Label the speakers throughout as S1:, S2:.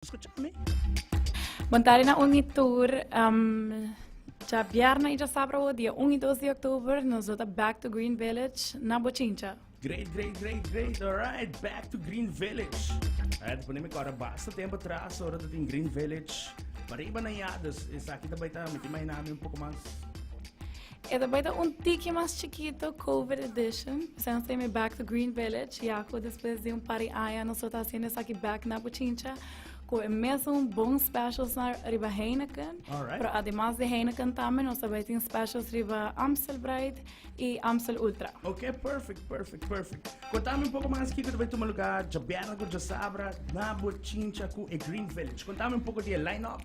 S1: Escúchame.
S2: Montare na Unitur, já viernes e já sábado, dia 1 e 2 de outubro, nós vamos back to Green Village, na Bochincha.
S1: Great. Alright, back to Green Village. Depois me agora basta tempo atrás, hora de Green Village. Para iba na iadas, essa aqui também tá, me imaginando um pouco mais.
S2: É também um tique mais chiquito, Covid Edition. Estamos me back to Green Village, e aqui depois de party aia, nós estamos fazendo isso aqui back na Bochincha. Com mesmo bom specials na riba Heineken.
S1: Alright.
S2: Pero además de Heineken também, nós também temos specials riba Amstel Bright e Amstel Ultra.
S1: Ok, perfect. Contame um pouco mais aqui que também toma lugar, já vieram com já sabra, na Bochincha com a Green Village. Contame um pouco de line-up.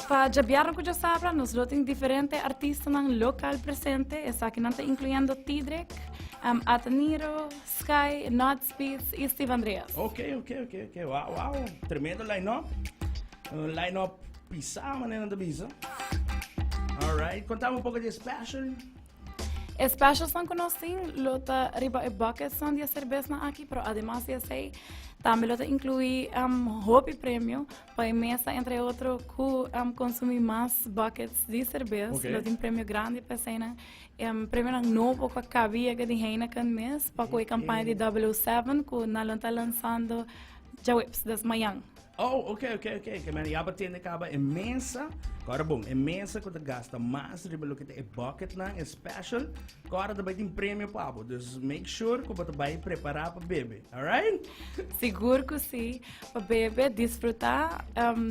S2: Para Jabiar com Sabra, nós temos diferentes artistas no local presente, essa aqui não está incluindo Tidrek, Ataniro, Sky, Not Speeds e Steve Andreas.
S1: Ok. Wow. Tremendo line-up. Line-up pisado, maneira da bisa. Alright, contame um pouco de special.
S2: Specials são conhecidos, lota riba e buckets são de cerveja aqui, pero además de sei, também lota inclui hobby prêmio para mesa entre outros que consumir mais buckets de cerveja,
S1: Okay.
S2: lota prêmio grande para cena, prêmio novo que cabia que de Heineken mês para a campanha de W7 que na lota lançando já whips das manhã.
S1: Oh, ok. Que man, já batendo acaba imensa. Agora bom, imensa quando gasta mais riba que é bucket na é special. Agora também tem prêmio para abo. Dus make sure que você vai preparar para beber, alright?
S2: Seguro que sim, para beber, desfrutar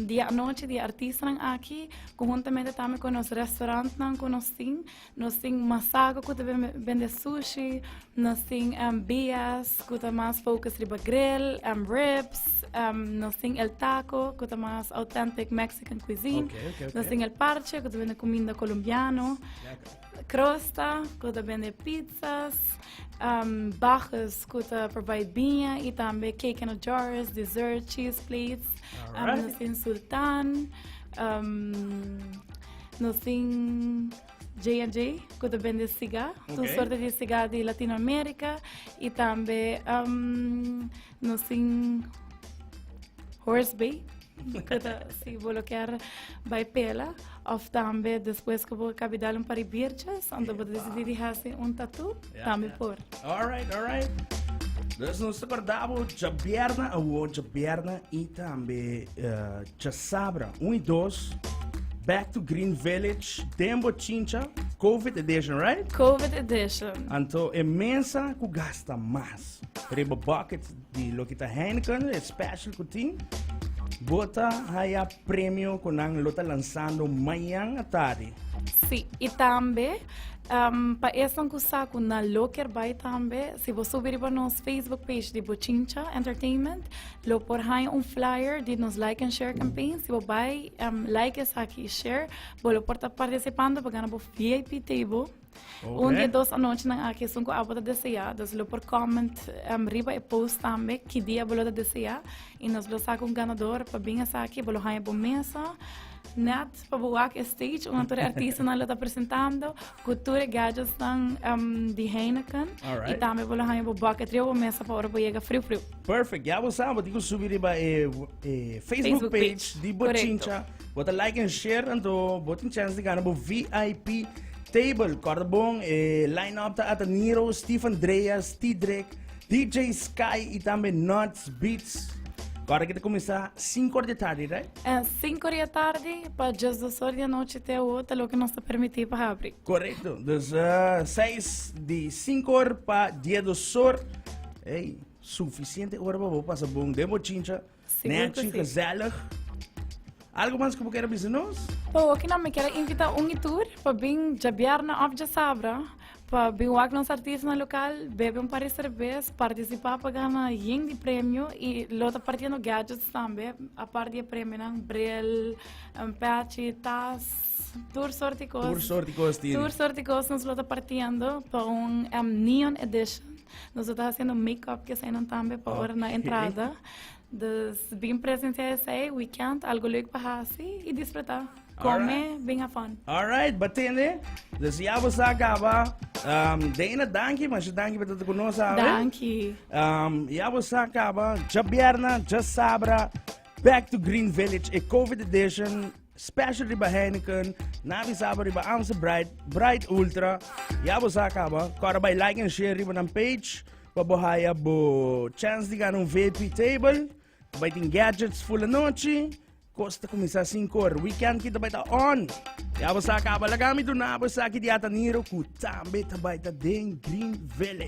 S2: dia à noite de artistas aqui, conjuntamente também com os restaurantes que nós temos Massago que também vende sushi, nós temos Bias que tem mais focus riba grill, ribs, nós temos El Taco que tem mais authentic Mexican cuisine,
S1: Okay.
S2: nós temos El Parche que vende comida colombiana, Crosta que vende pizzas, barras que provide vinha e também cake in a jars, dessert, cheese plates,
S1: Alright.
S2: nós temos Sultan, nós temos J&J, que vende cigarro,
S1: Okay.
S2: sorte de cigarro de Latinoamérica e também nós temos Horse Bay, que se você quer vai pela, ou também depois que você quer dar para birches, onde você decidir fazer tatu, também por.
S1: Alright. Dus nós acordamos já vierna e também já sabra 1 e 2 back to Green Village, Tembo Chincha, Covid Edition, right?
S2: Covid Edition.
S1: Então, imensa que gasta mais. Riba bucket de lo que tá Heineken, é special que tem. Bota aí a prêmio que nang lota lançando amanhã à tarde.
S2: Sim, e também, para essa que saco na locker vai também, se você subir para nosso Facebook page de Bochincha Entertainment, lo por aí flyer de nos like and share campaign, se você vai like essa aqui e share, você pode estar participando para ganhar o VIP table.
S1: Okay.
S2: Dia 2 à noite na aqui são com a boda desejadas, lo por comment riba e post também que dia você deseja e nós lo saco ganador para vir essa aqui, você vai para mesa. Net para boa stage, onde o artista não está apresentando, cultura gadgets de Heineken
S1: Alright.
S2: e também vou lá em bucket trio mesa para chegar frio.
S1: Perfect. Já você sabe, digo subir para Facebook page de Bochincha. Bota like and share, então bota chance de ganhar o VIP table. Corda bom, line-up tá Ataniro, Steve Andreas, Tidrek, DJ Sky e também Nuts Beats. Agora que começar 5 horas da tarde, right?
S2: 5 da tarde, para as 2 horas da noite até outra, o que nos permite para abrir.
S1: Correto. Dus 6 de 5 horas para dia 2 horas. Ei, suficiente hora para passar bom. Demo Chincha,
S2: Seguro que
S1: Nancy,
S2: sim.
S1: gezellig. Algo mais que você quer dizer nós?
S2: Pô, aqui não me quero invitar tour para vir jabiar na Abja Sabra, para vir o nos artistas no local, beber par de cerveja, participar para ganhar de prêmio e lota partindo gadgets também, a parte de prêmio, bril, patch, tas, tour sorte de coisas. Tour sorte de coisas nós lota partindo para Neon Edition. Nós estamos fazendo make-up que saem também para hora na entrada. Dus bem presenciar esse weekend, algo leuk para fazer e desfrutar. Comer, bem a fun.
S1: Alright, batende. Dus ja, we acaba. Dena, danke, mas danke por tudo conosco.
S2: Danke.
S1: Ja, we acaba. Já vierna, já sabra. Back to Green Village, a COVID edition, special riba Heineken, nabi sabo riba Amstel Bright Ultra. Yabo sa kaba, kora by like and share riba ng page, pabuhaya bo chance di ganong VIP table, by ting gadgets full noche, costa kumisa 5 or weekend kita by ta on. Yabo sa kaba, lagami doon na abo sa kiti ata niro, kutambe tabay ta ding Green Village.